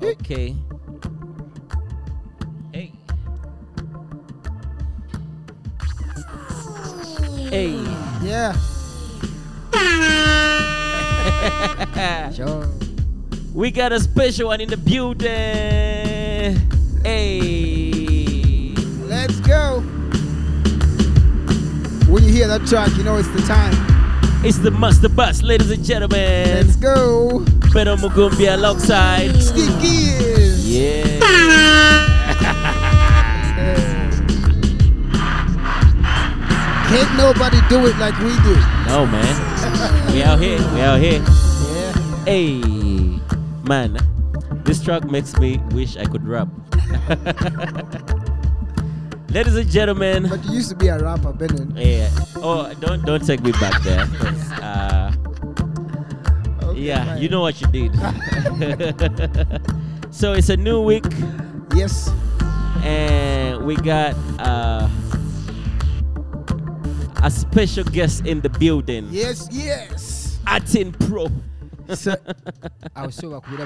Okay. Hey. Hey. Yeah. Sure. We got a special one in the building. Hey. Let's go. When you hear that track, you know it's the time. It's the Master Bus, ladies and gentlemen. Let's go. Pero Mugumbi alongside Stickies. Yeah. Can't nobody do it like we do. No, man. We out here. We out here. Yeah. Hey, man. This track makes me wish I could rap. Ladies and gentlemen. But you used to be a rapper, Bennett. Yeah. Oh, don't take me back there. 'Cause, Okay, yeah, fine. you know what you did. So it's a new week. Yes. And we got a special guest in the building. Yes, yes. Artin Pro. So, I was so that one.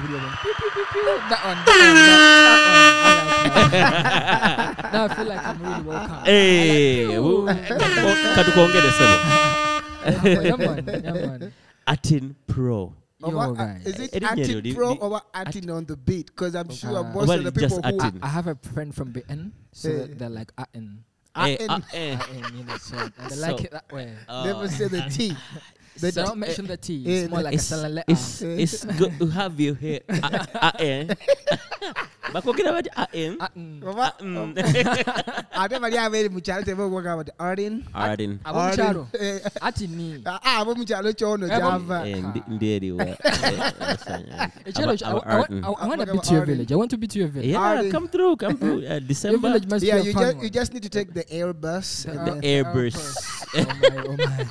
Now I feel like I'm really welcome. Hey, Yeah, man. Artin Pro. Yo, guys. is it Eddie Artin Nyero, Pro the- or Artin on the beat? Because I'm sure Okay. most Well, of the it's just people who Artin. I have a friend from BN, so Hey. they're like Artin. Hey, Artin, You know, so they like it that way. never say the T. They don't mention the T. It's more like a silent letter. it's good to have you here. Bakogera bati Artin. Artin. Ate bali abere mu kyalo tebo kuvuga bati Artin. Artin. Abumukyalo. Eh, Artin ni. abo mu kyalo kyono kyava. Nderi wa. Challenge, I want to be to your village. I want to be to your village. Yeah, Artin. come through. Your December. village must Yeah, be a fun you one. just need to take the Airbus. and The then- Airbus. Oh my.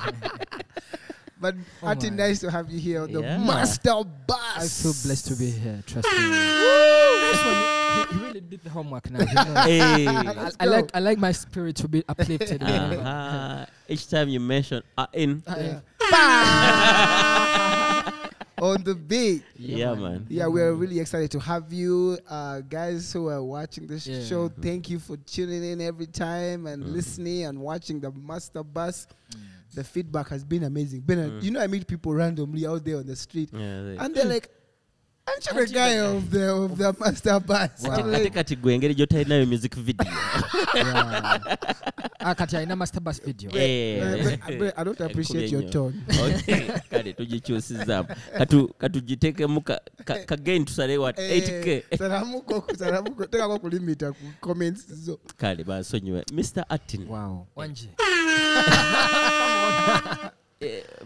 But Oh Artin, my. nice to have you here on the Yeah. Master I Bus. feel blessed to be here. Trust me. This one, he really did the homework now. You know? Hey. I like my spirit to be uplifted. You know? Each time you mention Artin. On the beat. Yeah, man. Yeah, we're really excited to have you. Guys who are watching this Yeah. show, thank you for tuning in every time and listening and watching the Master Bus. The feedback has been amazing. You know, I meet people randomly out there on the street, Yeah, and they're like, "I'm sure the guy of the Master Bus." Wow. I'm like, kati gwengeri gyotayinayo music video. Kati alina master bus video. but I don't appreciate your tone. Okay, kale tugikyusizaamu katugiteekemu kagain tusale what 8k. Salamuko, tekako kulimita ku comments zo. Kale bansonyiwe Mr. Artin. Wow. Wanje.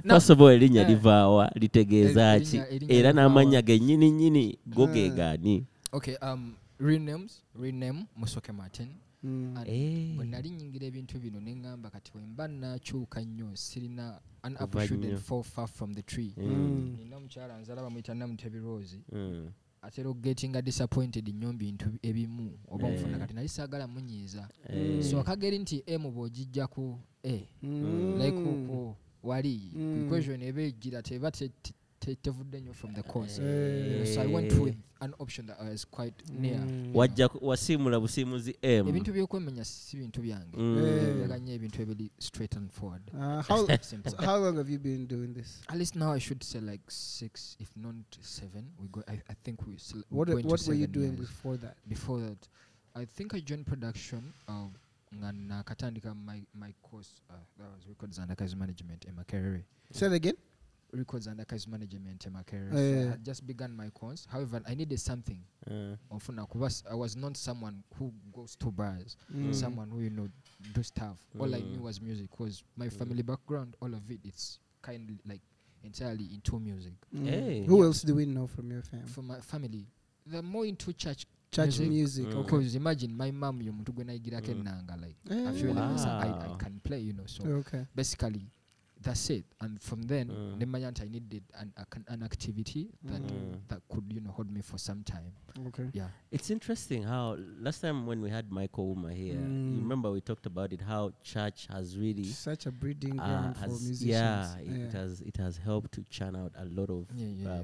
First of all erinnya livaawa litegeeza ki Erinnya era livaawa. n'amannya gennyini nnyini go ge gaani. Okay, rename Musoke Martin. And bwe nali nyingira ebintu bino ne ngamba kati bwe mba nakyuka nnyo sirina an apple shouldn't fall far from the tree. Nina omukyala nzala bamuyita Namutebi Rose. Atera okugetinga disappointed nnyo bintu ebimu oba nfuna kati nali saagala munyiiza. So akageri nti mu bw'ogijjaku like uko wali equation eba ejjira teba tevudde nnyo from the course. So I went with an option that was quite near. Wajja wasiimula busiimuzi M. Ebintu by'okwemenya si bintu byange. Ganye ebintu ebiri straight and forward. How long have you been doing this? At least now I should say like 6, if not 7. I think we still. What going to were you 7 doing years. before that? Before that, I think I joined production. Nakatandika my course. That was records and archives management in Makerere. Say it again. Records and archives management in Makerere. Oh, So yeah. I had just begun my course. However, I needed something. I was not someone who goes to bars. Someone who do stuff. All I knew was music. Because my family background, all of it's kind of like entirely into music. Hey. Who else do we know from your family? For my family, they're more into church Music. Because imagine my mom, you mutu gwena igira nanga like I feel like I can play, So Okay. basically, that's it. And from then, I needed an activity that could hold me me for some time. Okay. Yeah. It's interesting how last time when we had Michael Uma here, you remember we talked about it, how church has really Such a breeding ground for musicians. It has helped to churn out a lot of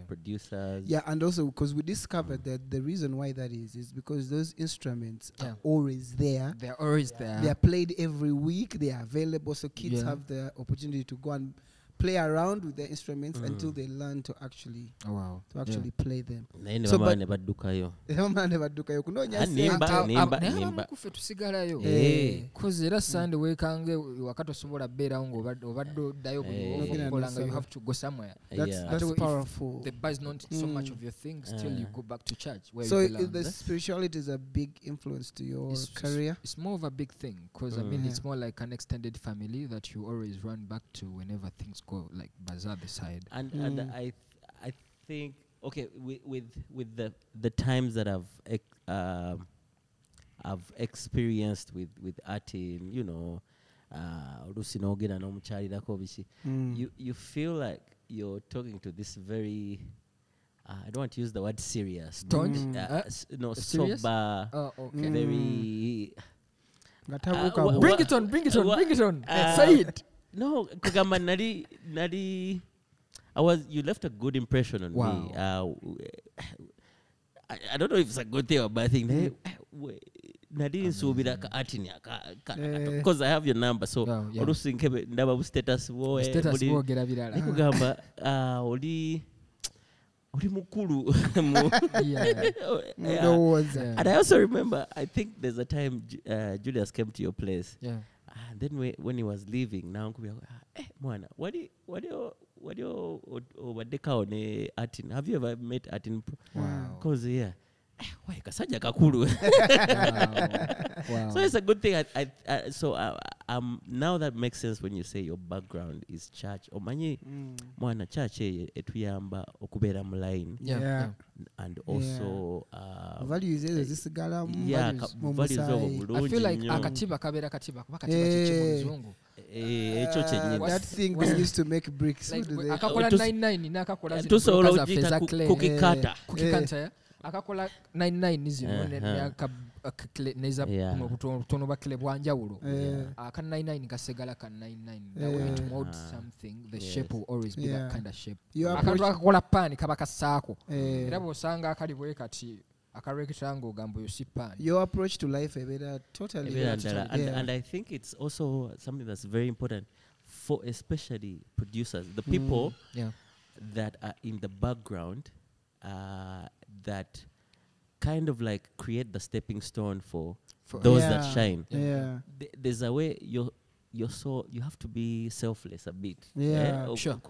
producers. Yeah, and also because we discovered that the reason why that is because those instruments are always there. They're always there. They are played every week. They are available, so kids have the opportunity to go and play around with the instruments until they learn to actually play them. So but era Sunday wekange wakati osobola beerawo ng'obadde oddayo okolanga, you have to go somewhere. That's powerful. The buzz not so much of your things till you go back to church. So the spirituality is a big influence to your career? It's more of a big thing because I mean it's more like an extended family that you always run back to whenever things go like bazaar beside. And I think with the times that I've experienced with Artin, you know, you feel like you're talking to this very I don't want to use the word serious. Stoned? Sober. Oh, okay. Very bring it on. Say it. No, kugamba nari you left a good impression on me. I don't know if it's a good thing or bad thing. Because I have your number, so olusinkebe ndaba bu status wo gera birala nikugamba oli mukulu. And I also remember, I think there's a time Julius came to your place. Yeah. And then when he was leaving, now mwana, what do you Artin? Have you ever met Artin? Wow. Because why kasajja kakulu. Wow. So it's a good thing. Now that makes sense when you say your background is church. Omanyi mwana church etuyamba okubeera mu line. Yeah. And also values ezisigala values of I feel like akatiba kabeera katiba kuba katiba kyekimuzungu. That thing they used to make bricks. Akakola 99 n'akakola kukikata. Akakola 99 zino neza tono bakile bwanjawulo aka 99 kasegala ka 99 that way to mold something the shape will always be that kind of shape akakola pan kaba kasaako era bosanga akali bwe kati akarectangle gambo yosipan. Your approach to life totally and I think it's also something that's very important for especially producers, the people that are in the background that kind of like create the stepping stone for those that shine. Yeah. There's a way you have to be selfless a bit. Sure.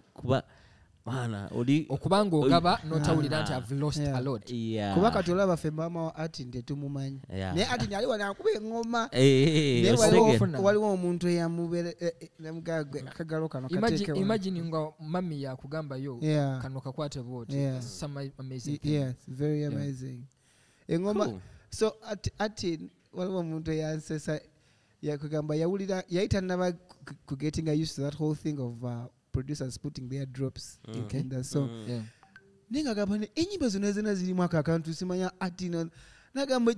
okubanga ogaba notawulira nti I've lost a lot. Kuba kati olaba ffe mama wa Artin tetumumanyi. Naye Artin yali wano akuba engoma. Waliwo omuntu eyamubere namugagwe akagalo kano kateeke. Imagine nga mami yakugamba yo kano kakwate bwoti. Some amazing thing. Yes, very amazing. Engoma. So Artin waliwo omuntu eyansesa yakugamba yawulira yayita naba getting used to that whole thing of producers putting their drops in the song. Ninga gabane enyimba zino zina zirimu akakantu simanya Artin nagamba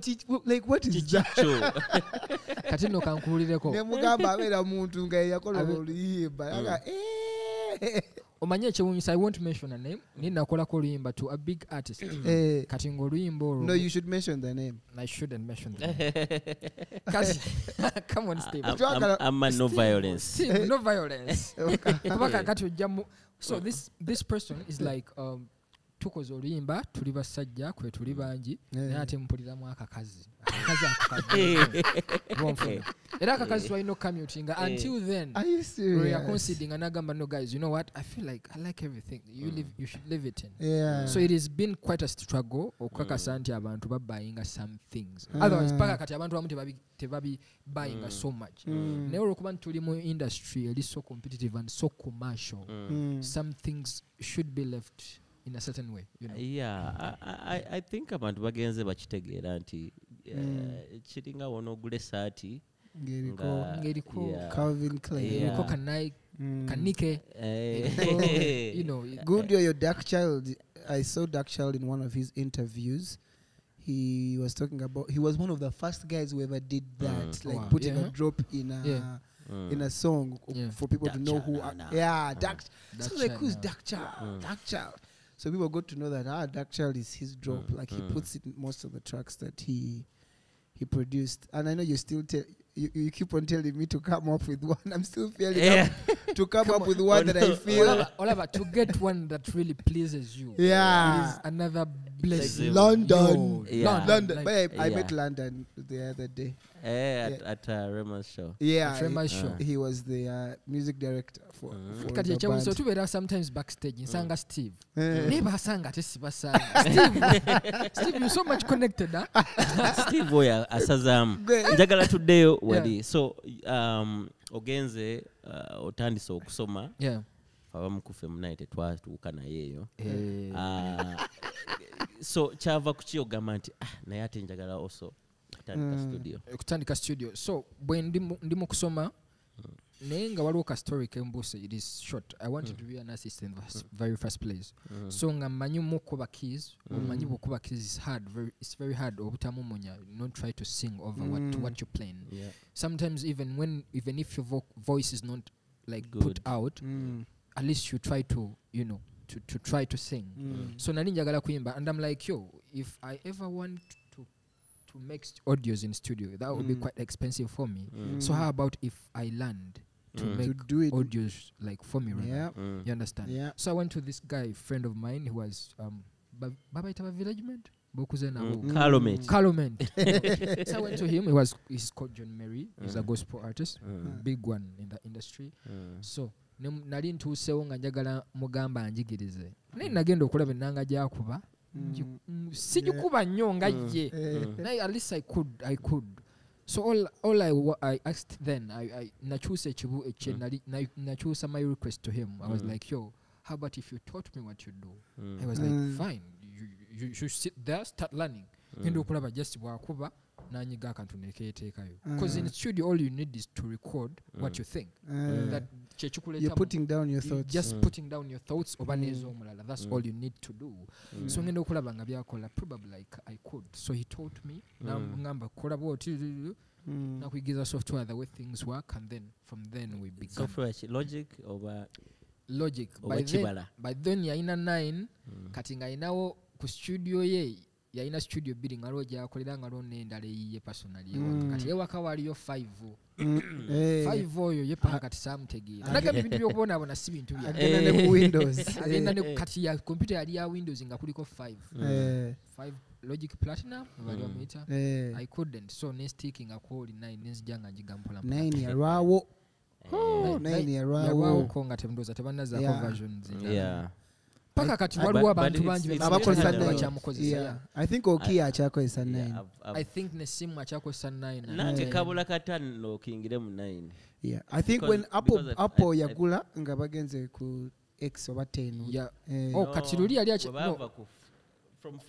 like what is that? Kati no kankulireko. Ne mugamba abera muntu nga yakola oluyimba. Omanye ekyewunyisa, I won't mention a name. Ninakola ko oluyimba to a big artist. Kati ng'oluyimba olwo. No, you should mention the name. I shouldn't mention the name. Come on, Steve. I'm no violence. Steve, no violence. So this person is like tukoze oluyimba tuli basajja kwe tuli bangi naye ate mpuliramu akakazi akakazi era akakazi twalina commuting until then we are considering anagamba no guys, you know what, I feel like I like everything you should live it in. So it has been quite a struggle okukakasa nti abantu babayinga some things otherwise paka kati abantu bamu tebabi buying so much naye olwokuba tuli mu industry eri so competitive and so commercial some things should be left in a certain way, you know. I think abantu bagenze bakitegeera nti kiringa wono gule saati ngeriko Calvin Klein ngeriko kanike you know good you're your dark child I saw Darkchild in one of his interviews. He was talking about, he was one of the first guys who ever did that, like putting a drop in a song for people to know who. Dark. So like, who's Darkchild? Darkchild. So people got to know that Darkchild is his drop. Like he puts it in most of the tracks that he produced. And I know you still you keep on telling me to come up with one. I'm still feeling up to come up with one that I feel. Oliver, to get one that really pleases you. Yeah. Is another blessing. London. London. But I met London the other day. At Rema's show. Yeah. At Rema's show. He was the music director for the band. So tubera sometimes backstage in Sanga Steve. Never sanga tesibasanga. Steve, you're so much connected, huh? Steve Boya asazam. Njagala today wali. So ogenze otandise okusoma. Yeah. Abamu ku Fem Night twatuuka naye eyo. So kyava kukyogamba nti naye ate njagala also kutandika studio. So bwe ndi mu kusoma naye nga waliwo ka story kembuse, it is short. I wanted to be an assistant in the very first place. So nga mmanyi mukuba keys, omanyi bukuba keys is hard, it's very hard obutamumonya, not try to sing over what you're playing. Sometimes even if your voice is not like good. Put out, at least you try to, to try to sing. So nali njagala kuyimba, and I'm like, yo, if I ever want to make audios in studio, that would be quite expensive for me. So how about if I learned to make audios like for me, right? You understand? Yeah. So I went to this guy, friend of mine, who was Baba Itaba Villagement. Carloment. So I went to him. He's called John Mary. He's a gospel artist, big one in the industry. So nali ntuusewo nga njagala mugamba anjigirize. Naye nagenda okulaba ennanga gy'akuba. Sijikuba nnyo nga ye. At least I could. So all I asked then, I nachusa ekibu ekye nachusa my request to him. I was like, yo, how about if you taught me what you do? I was like, fine. You should sit there, start learning. Ngenda okulaba just bwakuba nanyiga akantu nekeeteekayo. Because in studio all you need is to record what you think. That you're putting down your thoughts. Just putting down your thoughts. That's all you need to do. So ngenda okulaba nga byakola, probably like I could. So he taught me. Ngamba kola bwoti nakwigiza software the way things work, and then from then we began. Software Logic over Logic. By then yaina 9 kati nga inawo ku studio ye yaina studio building alo gyakolera nga lonne endala eyiye personally kati yewaka waliyo 5 5 oyo yepanga kati samutegeera naga bintu byokubonabona si bintu agenda ne ku Windows agenda ne kati ya computer yali ya Windows nga kuliko 5 Logic Platinum bali omita I couldn't, so ne sticking akoli 9 nenzijanga njigampola 9 ya rawo 9 ya rawo konga temdoza tebanaza ko versions paka kati waliwo abantu bangi abakozesa 9. I think Okia akyakozesa 9. I think ne simu akyakozesa 9. Nange kabula katano kingire mu 9. Yeah, I think when Apple yagula nga bagenze ku X oba 10. Kati luli yali from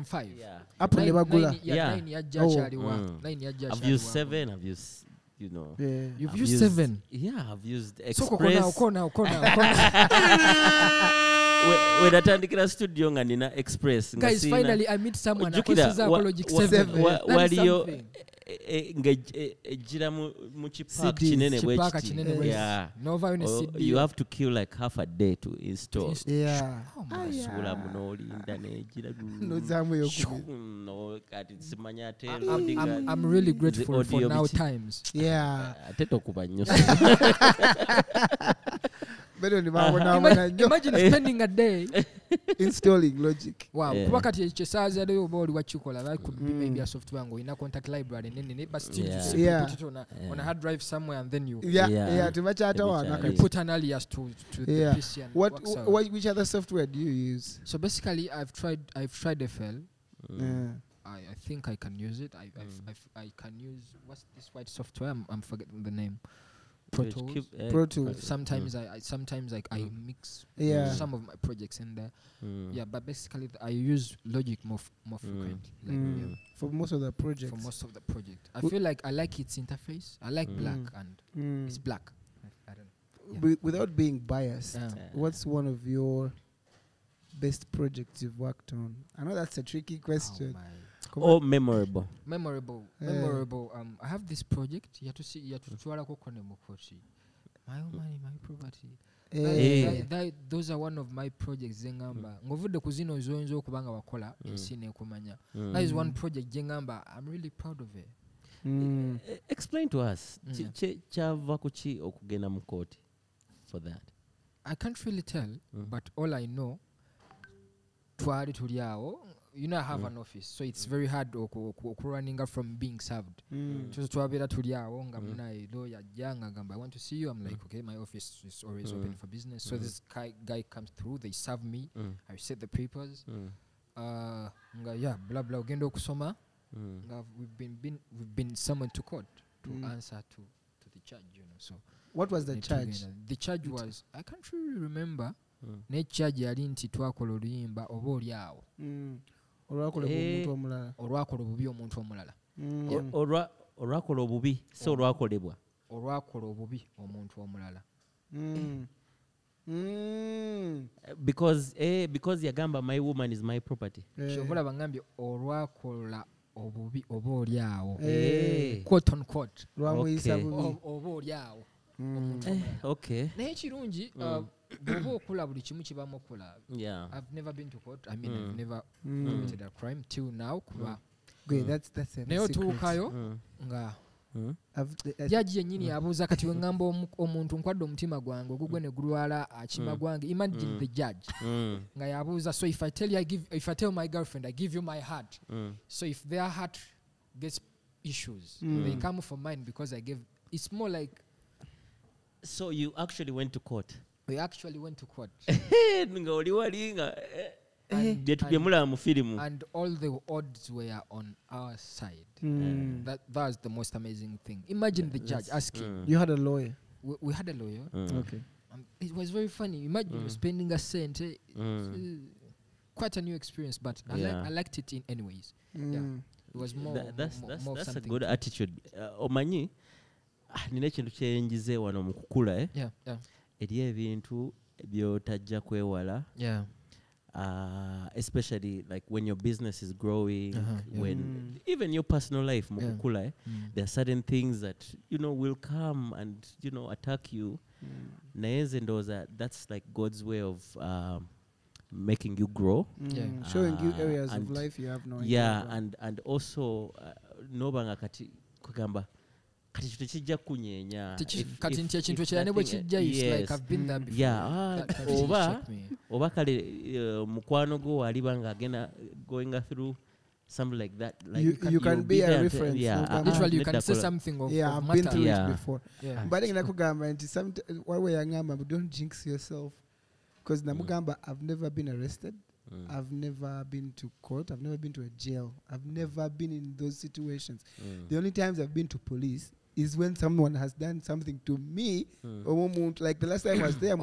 5. Yeah. Apple ne bagula. 9 yajja chaliwa. 9 yajja chaliwa. I've used 7, I've used You've used 7. Yeah, I've used Express. So kona. When atandikira studio nga nina Express. Guys, finally I meet someone akozesa Logic 7. Waliyo nga ejira mu chipak kinene bwekiti. Yeah. You have to kill like half a day to install. Yeah. Sula munolinda nejira. No zamu yokubi. No kati simanya ate. I'm really grateful for now times. Yeah. Ateto kuba nnyo. Imagine spending a day installing Logic. Wow. Kuba kati ekyesaza leo boli wachikola, that could be maybe a software ngo ina contact library nene, but still you put it on a hard drive somewhere, and then you put an alias to the PC and which other software do you use? So basically I've tried FL. I think I can use it. I can use, what's this white software? I'm forgetting the name. Pro Tools. Sometimes I mix some of my projects in there. Yeah, but basically I use Logic more frequently. For most of the projects. For most of the project, I feel like I like its interface. I like black, and it's black. I don't know. Without being biased, what's one of your best projects you've worked on? I know that's a tricky question. Or memorable. Memorable. I have this project. You have to see. You have to try to my own money, my property. Those are one of my projects. Ngovude kuzino zonzo kubanga wakola insine kumanya. That is one project jengamba. I'm really proud of it. Explain to us. Chava kuchi okugenda mukoti for that. I can't really tell, but all I know, twari tuliao. You know, I have an office, so it's very hard running from being served. Just I want to see you. I'm like, okay, my office is always open for business. So this guy comes through, they serve me. I set the papers. Yeah, blah blah. Ugendo kusoma. We've been summoned to court to answer to the charge. You know, so what was the charge? The charge was, I can't really remember. Ne charge yali nti twakola oluyimba oba oli awo. Olwakola obubi omuntu omulala. Olwakola obubi so olwakolebwa. Olwakola obubi omuntu omulala. Because yagamba my woman is my property. Shobola bangambye olwakola obubi oba oli awo. Quote on quote. Lwamuyisa bubi oba oli awo. Okay. Naye kirungi yeah. I've never been to court. I mean, I've never committed a crime till now. Great, that's a secret. Jaji yenyini yabuuza kati wengamba omuntu nkwadde omutima gwange ogugwe ne gulwala akima gwange. Imagine the judge nga yabuuza, so if I tell my girlfriend I give you my heart, so if their heart gets issues, they come for mine because I gave. It's more like. So you actually went to court? We actually went to court. And all the odds were on our side. That was the most amazing thing. Imagine the judge asking. You had a lawyer? We had a lawyer. Okay. It was very funny. Imagine spending a cent. Quite a new experience, but I liked it in any ways. Yeah. It was more. That's a good attitude. Omanyi. Nina kintu kyenjize wano mu kukula eri ebintu byotajja kwewala especially like when your business is growing when even your personal life mu kukula there are certain things that will come and attack you naye nze ndowooza that's like God's way of making you grow showing you areas of life you have no idea and also nobanga kati kugamba kati tekijja kunyenya kati nti ekintu ekirala ne bwe kijja like I've been there before oba kale mukwano gwo waliba nga agenda going through something like that like you can be a reference literally you can say something of I've been through it before but nakugamba nti waliwo yangamba don't jinx yourself because namugamba I've never been arrested. I've never been to court. I've never been to a jail. I've never been in those situations. The only times I've been to police is when someone has done something to me. Like the last time I was there,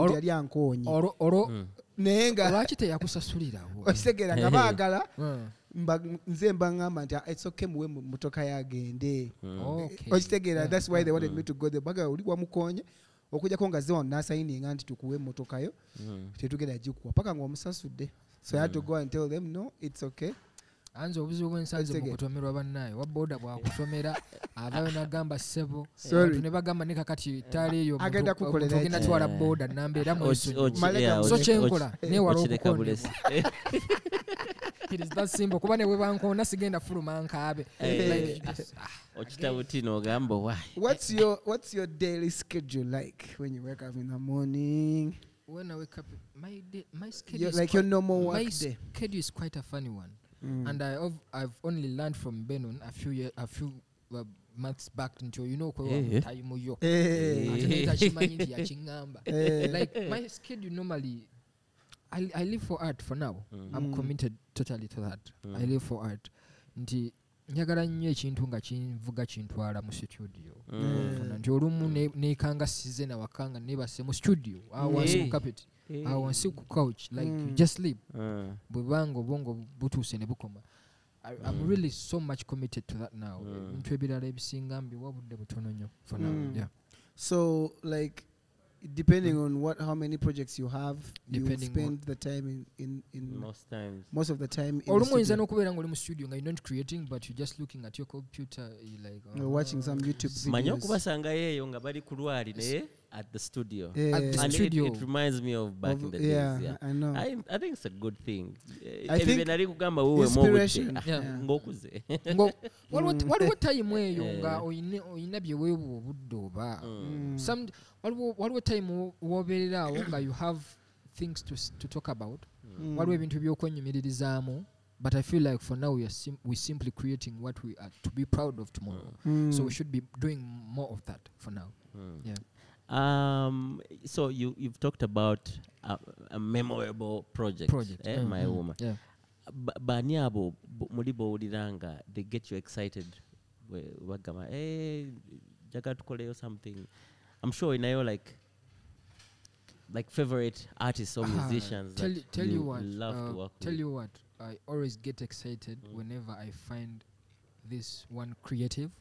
it's okay mutoka yagende. That's why they wanted me to go there. Okuja konga zone na signing anti tukuwe motoka yo tetugenda jikuwa paka ngomusasudde so I had to go and tell them no it's okay anzo obuzibu bwensanze mu kutomerwa bannaye wa boda bwa kutomera avayo nagamba sebo ne bagamba ne kakati tali yo agenda kukolera tugenda twala boda nambeera mu so chenkola ne walo okukonde it is that simple kuba ne webankona sigenda fuluma nkaabe like okitabuti n'ogamba why what's your daily schedule like when you wake up in the morning? When I wake up my schedule like your normal work day. My schedule is quite a funny one. And I've only learned from Benon a few months back until time yo like my schedule normally I live for art for now. I'm committed totally to that. I live for art. Nti njagala nnyo ekintu nga kinvuga kintwala mu studio. Nti olumu nekanga size na wakanga nebase mu studio. Wansi ku carpet. Wansi ku couch like you just sleep. Bwango bongo butuse ne bukoma. I'm really so much committed to that now. Ntwe birala ebisinga mbi wabudde butono nnyo for now. Yeah. So like depending on how many projects you have, you spend the time in most of the time in the studio. You're not creating, but you're just looking at your computer, you're like watching some YouTube videos. At the studio. At the studio. It reminds me of back in the days. Yeah, I know. I think it's a good thing. I think inspiration. What time where you oyina bye weebu obudde oba some what time wobeererawo you have things to talk about waliwo ebintu by'okwenyumirizaamu. But I feel like for now we're simply creating what we are to be proud of tomorrow. So we should be doing more of that for now. Yeah. So you've talked about a memorable project. My woman. Yeah. Banyabo mulibo uliranga, they get you excited. Wagama, jaga tukole something. I'm sure in your like favorite artists or musicians. Tell you what. Love to work tell with. you what. I always get excited whenever I find this one creative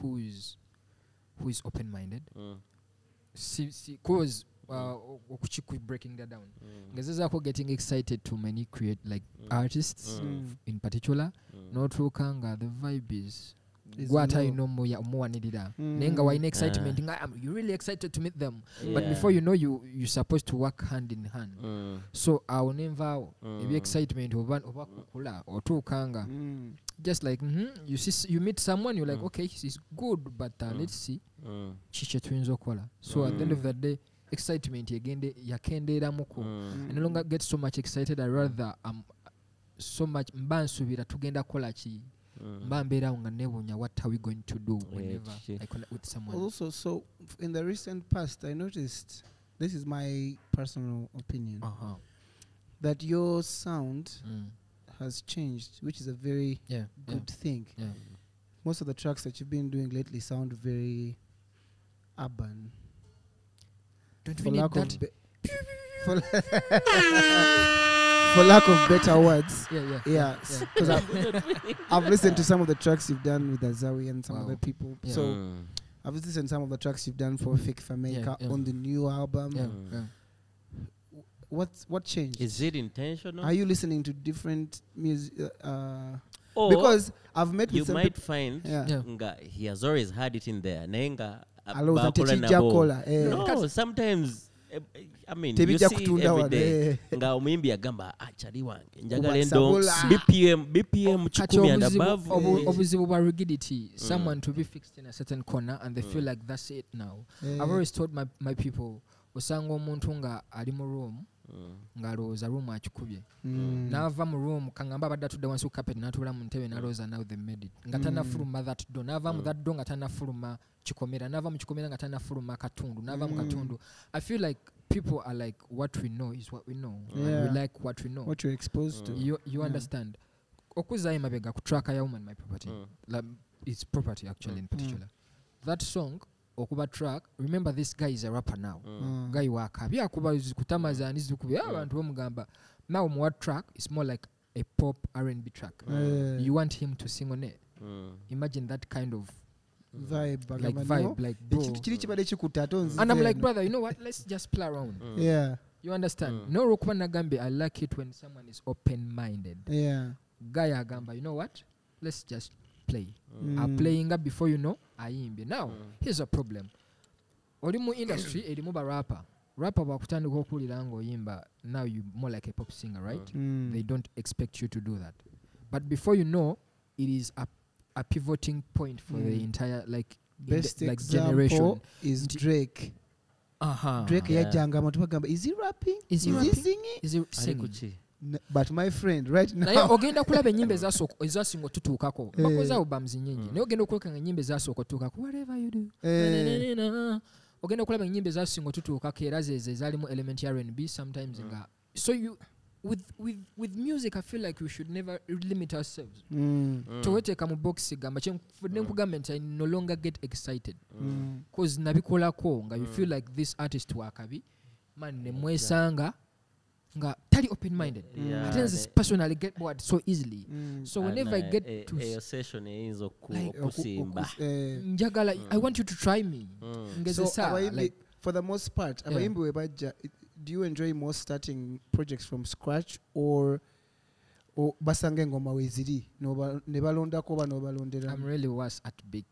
who is open-minded. Cause breaking that down. Ngezezako getting excited to many artists in particular. No trukanga, the vibe is what I know more nidida. Nenga wa in excitement. You're really excited to meet them. But before you know you're supposed to work hand in hand. So our never be excitement over kukula or trukanga. Just like you meet someone, you're like, okay, he's good, but let's see. Chiche twinzo kola. So at the end of the day, excitement agende yakendera muko. I no longer get so much excited. I rather so much mbansubira tugenda kola chi. Mbambera unganebunya, what are we going to do whenever I connect with someone? Also, so in the recent past, I noticed, this is my personal opinion, that your sound has changed, which is a very good thing. Yeah. Most of the tracks that you've been doing lately sound very urban. Don't we need that? For lack of better words. Yeah. Because I've listened to some of the tracks you've done with Azawi and some other people. Yeah. So I've listened to some of the tracks you've done for Fake Fameka on the new album. What changed? Is it intentional? Are you listening to different music? Because I've met with some might find he has always had it in there. No, sometimes I mean you see every day nga omuyimbi agamba achali wange njagala endo BPM 10 and above. Obuzibu bwa rigidity, someone to be fixed in a certain corner and they feel like that's it now. I've always told my people, osanga omuntu nga ali mu room ngalooza room akikubye n'ava mu room kangamba abadde atudde wansi ku carpet n'atuula mu ntebe n'alooza now they made it nga tanafuluma that do n'ava mu that do nga tanafuluma kikomera n'ava mu kikomera nga tanafuluma katundu n'ava mu katundu. I feel like people are like, what we know is what we know. We like what we know, what you're exposed to. You understand. Okuzaye mabega ku track ya Woman My Property, it's property actually in particular. That song okuba track, remember this guy is a rapper now. Guy wakabi akuba kutamaza nizikubi abantu bomugamba. Now what track is more like a pop R&B track. You want him to sing on it. Imagine that kind of vibe, like bro. And I'm like, brother, you know what? Let's just play around. You understand? No Rokuba Nagambe, I like it when someone is open-minded. Guy Agamba, you know what? Let's just play. I'm playing up before you know, now, here's a problem. Olimu industry, edimu ba rapper. Rapper wakutandi kukulira ngo yimba, now you more like a pop singer, right? They don't expect you to do that. But before you know, it is a pivoting point for the entire best generation is Drake. Drake yajanga matubagamba, is he rapping? Is he singing? Is he singing? But my friend right now naye ogenda kulaba ennyimba ezasinga otutuukako bakoze albums nyingi naye ogenda okulaba ennyimba ezasinga otutuukako whatever you do ogenda okulaba ennyimba ezasinga otutuukako era zezo ezalimu element ya R&B sometimes nga so you with music I feel like we should never limit ourselves toweteeka mu box gamba kyenfudde nkugamba nti I no longer get excited because nabikolako nga you feel like this artist wakabi man nemwesanga nga tali open-minded. I tend personally get bored so easily. So whenever I get to a session is okusimba njagala I want you to try me. So for the most part, do you enjoy more starting projects from scratch or basange ngoma weziri nebalonda ko banobalondera? I'm really worse at beat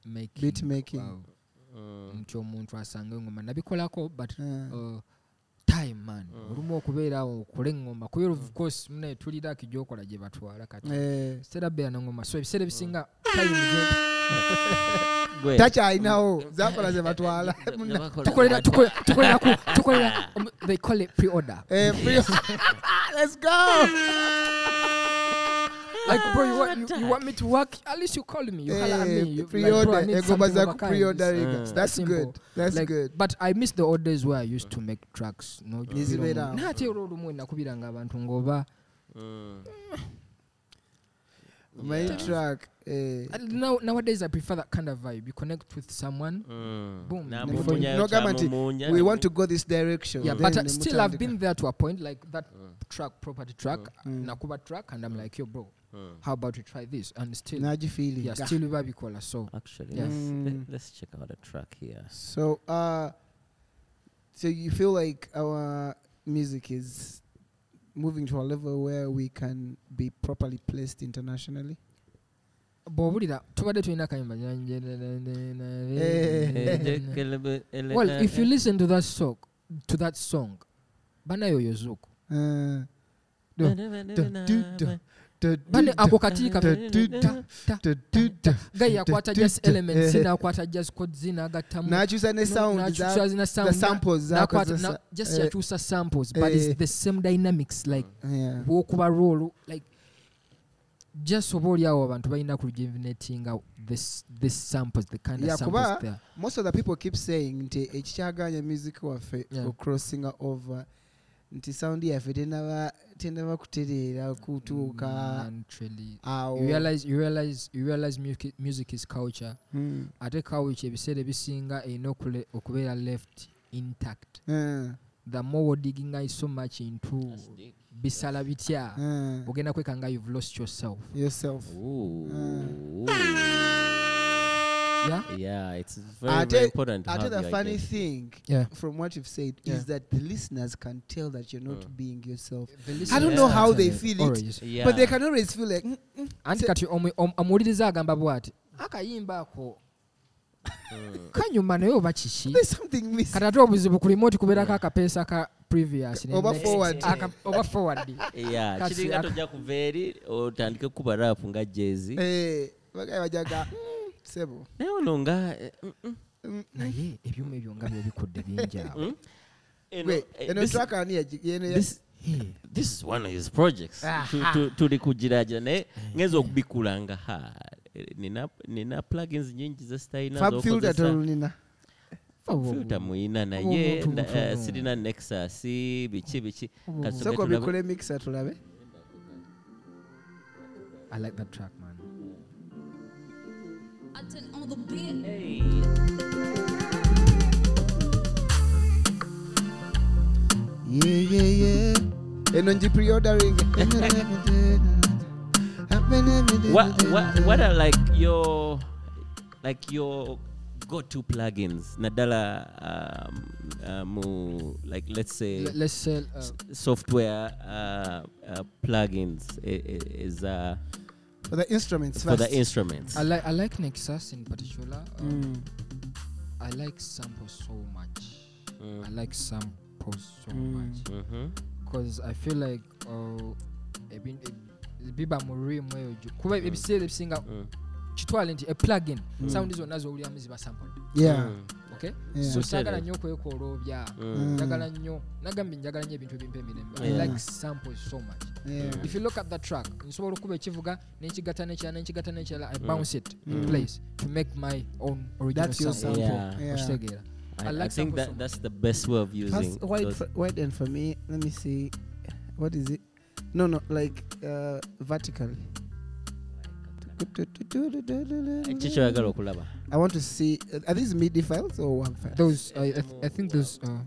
making. Nti omuntu asanga ngoma nabikolako but time man olumu okubeera okole ngoma kuyo of course mune tulira kijokola je batwala kati instead of na ngoma so ebisere bisinga time tacha inawo zakola ze batwala tukolera they call it pre-order. Let's go. Like bro, you want me to work? At least you call me. You call me. Pre-order. That's good. That's like, good. But I miss the old days where I used to make tracks. No, main track. Nowadays I prefer that kind of vibe. You connect with someone. Boom. We want to go this direction. Yeah, but still I've been there to a point like that track, property track, Nakuba track, and I'm like, yo, bro. How about we try this? And still, still vibe color. So actually, let's check out a track here. So, so you feel like our music is moving to a level where we can be properly placed internationally? Well, if you listen to that song, Banayo Yozuko. Bane akokatika gaya kwata just elements na kwata just chords zina gatamu na choose ne sound the samples na just ya choose samples but it's the same dynamics like wokuba roll like just oboli awo abantu balina ku rejuvenating this samples the kind of samples there. Most of the people keep saying nti ekichaganya music wafe crossing over nti sound yafe tenava kuterera kutuka. You realize music is culture. Ate culture ebisere bisinga enokule okubeera left intact. The more we're digging so much into bisala bitya ogenda kwekanga you've lost yourself. Yeah, it's very important. The funny thing from what you've said is that the listeners can tell that you're not being yourself. I don't know how they feel it, but they can always feel like anti kati amuliriza agamba bwati akayimba ako kanyuma nayo bachishi there's something missing. Kati obuzibu ku remote kubeera ka kapesa ka previous over forward yeah chiringa tojja kuveeri otandike kuba rap nga jazzy bagaya bajaga sebo nayo nonga naye ebyuma ebyo nga bikudde binjawo track ani this is one of his projects tuli kujiraja naye ngezo okubikulanga nina plugins nyingi za style nazo filter muina naye sirina Nexus bichi soko bikole mixer tulabe. I like that track, man. Artin on the beat. Yeah. Enonji pre-ordering. What are like your go-to plugins? Nadala like let's say software plugins is for the instruments. For the instruments, I like Nexus in particular. I like samples so much. Because I feel like biba muri mweyo kuba ebisere bisinga chitwale nti a plugin sound izo nazo uli amizi ba sample okay so sagala nnyo kwekolobya njagala nnyo nagambi njagala nnyo ebintu ebimpe emirembe I like samples so much. If you look at the track nsobola okuba ekivuga n'ekigata n'ekirala I bounce it in place to make my own original sample. I think that's the best way of using wait and for me let me see what is it. No, like vertically. I want to see. Are these MIDI files or one file? Those, I think those are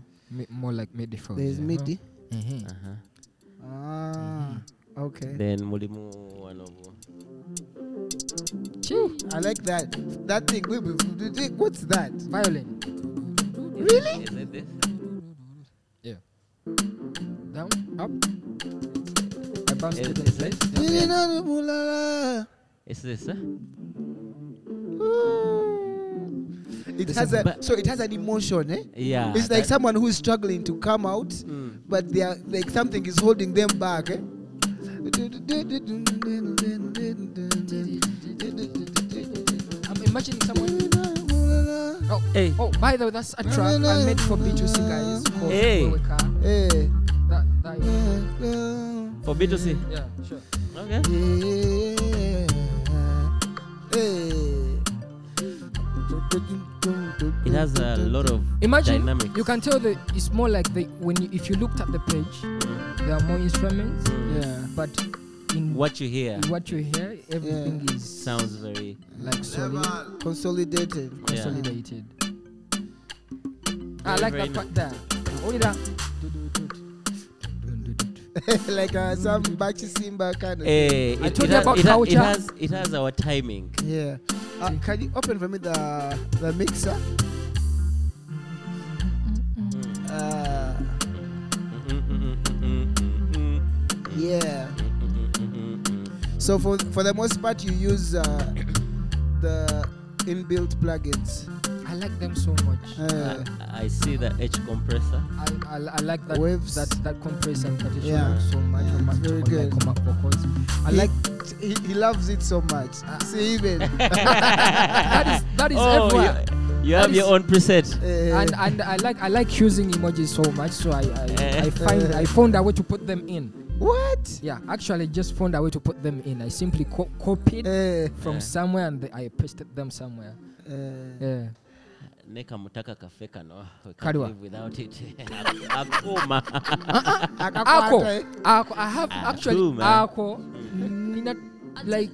more like MIDI files. There's MIDI. Okay. Then mulimu wanobu. I like that. That thing. What's that? Violin. Really? Is it this? Yeah. Down, up. I bounced Is it this? It's this, huh? It has so it has an emotion, eh? Yeah. It's like someone who is struggling to come out, but they are like something is holding them back, eh? I'm imagining someone. Oh, Hey. oh, by the way, that's a track I made for B2C guys called Hey. Weweka. Hey. That For B2C? yeah, sure. Okay. It has a lot of Imagine dynamics. you can tell that it's more like if you looked at the page, there are more instruments. Yeah. But in What you hear what you hear, everything is sounds very like solid, Consolidated. consolidated. I Very, like very that part there. Hold it up. Like some Bachi Simba kind of Eh, I told you about culture. it has our timing. thing. Yeah. Can you open for me the mixer? Yeah. So for the most part, you use the inbuilt plugins. I like them so much. I see the H compressor. I like that Waves. that compressor and partition Yeah. so much. Yeah, on it's my- very on good. my vocals. I He- like he loves it so much. See even. that is Oh, everywhere. you have your own preset. And I like using emojis so much, so I found a way to put them in. What? Yeah, actually just found a way to put them in. I simply copied from somewhere and I pasted them somewhere. Yeah. Neka mutaka kafe kano. We can't Kariwa. live without it. Akuma. Ako, I have actually True, man. ako nina like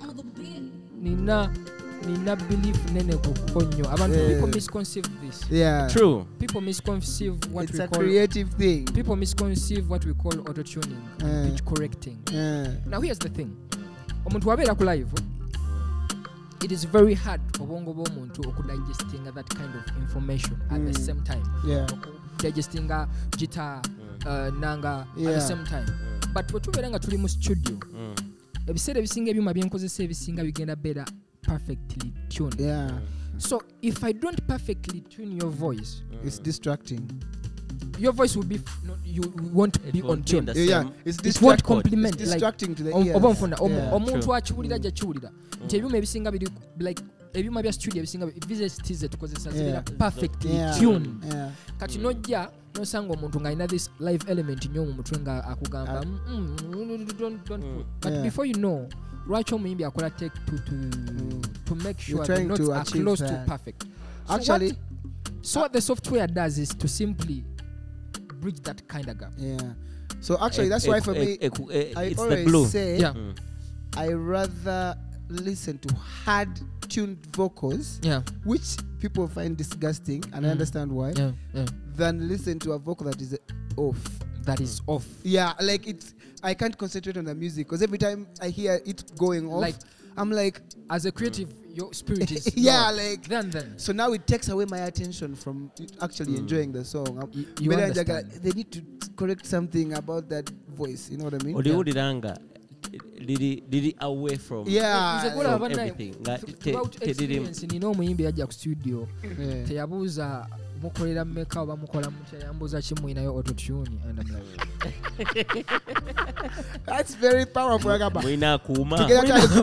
nina belief nene kukonyo. People misconceive this. Yeah. True. People misconceive what It's we a call creative thing. people misconceive what we call auto-tuning, pitch correcting. Now here's the thing. Omuntu wabeera ku live, it is very hard obongo bw'omuntu okudigestinga that kind of information at the same time. Yeah. Digestinga guitar, nanga at the Yeah. same time. But bwe tubeera nga tuli mu studio, ebiseera ebisinga ebyuma byenkozesa ebisinga bigenda better perfectly tuned. Yeah. So if I don't perfectly tune your voice, It's distracting. your voice will be you won't be won't on be tune. in the Yeah. same- It's It won't distracting. complement. It's distracting to the Like, ears. omuntu True. akiwulira gyakiwulira nti ebyuma ebisinga biri like ebyuma bya studio ebisinga VST ze tukozesa zibeera perfectly Yeah. tuned. Yeah. Kati nojja nosanga omuntu ng'alina this live element nnyo mu mutwe nga akugamba don't but Yeah. before you know lwaki omuyimbi akola take to make sure the trying notes to are achieve close that. to perfect. Actually, So what the software does is to simply bridge that kind of gap. yeah. So actually, that's why for me, I it's the always glue. say Yeah. I rather listen to hard-tuned vocals, which people find disgusting, and I understand why, than listen to a vocal that is off. That is off. Yeah, like I can't concentrate on the music because every time I hear it going off, Like, I'm like, as a creative, your spirit is yeah, low. like then so now it takes away my attention from actually enjoying the song. you But understand. they need to correct something about that voice. You know what I mean? Odiwuliranga did away from Yeah. Nze from gula abana- everything. Nga throughout te- te- experience nina omuyimbi yajja ku studio Yeah. teyabuuza mukolera mmeka oba mukola mutya yambuuza kimwinayo autotune and I'm like That's very powerful. Agamba. Mwina akuuma.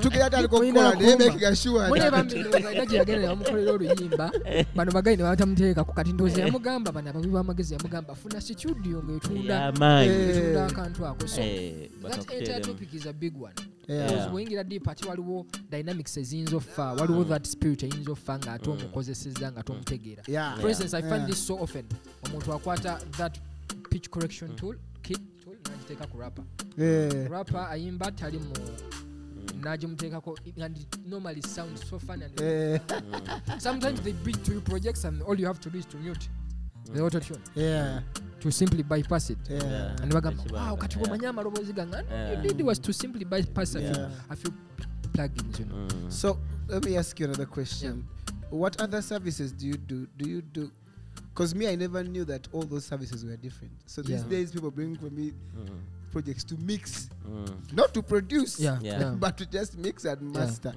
Tugenda tali kukola naye making sure mune that- bambiga gye yagenda yamukolera oluyimba bano bagayi ne batamuteeka kati ndowooza yamugamba bano ababi b'amagezi yamugamba funa studio ng'etunda Y'amaanyi. etunda akantu ako so Eh, that entire bakakuteeremu. topic is a big one. Yeah. Because bw'oyingira deep ati waliwo dynamics eziyinza offa waliwo that spirit eyinza offa ng'ate omukozesezza nga tomutegeera. Yeah. For instance, I find Yeah. this so often. Omuntu akwata that pitch correction tool, kit tool, n'agiteeka ku rapper. Yeah. Rapper ayimba tali mu n'agimuteekako and it normally sounds so fun and sometimes they bring to you projects and all you have to do is to mute the auto tune Yeah. to simply bypass it. Yeah. And bagamba, Tekibanga, wow, kati yeah. bw'omanyi amaloboozi gange and Yeah. all you did was to simply bypass Yeah. a few plugins, you know. So let me ask you another question. What other services do you do? Do you do Because me, I never knew that all those services were different. So these days, people bring for me projects to mix, not to produce, but to just mix and master.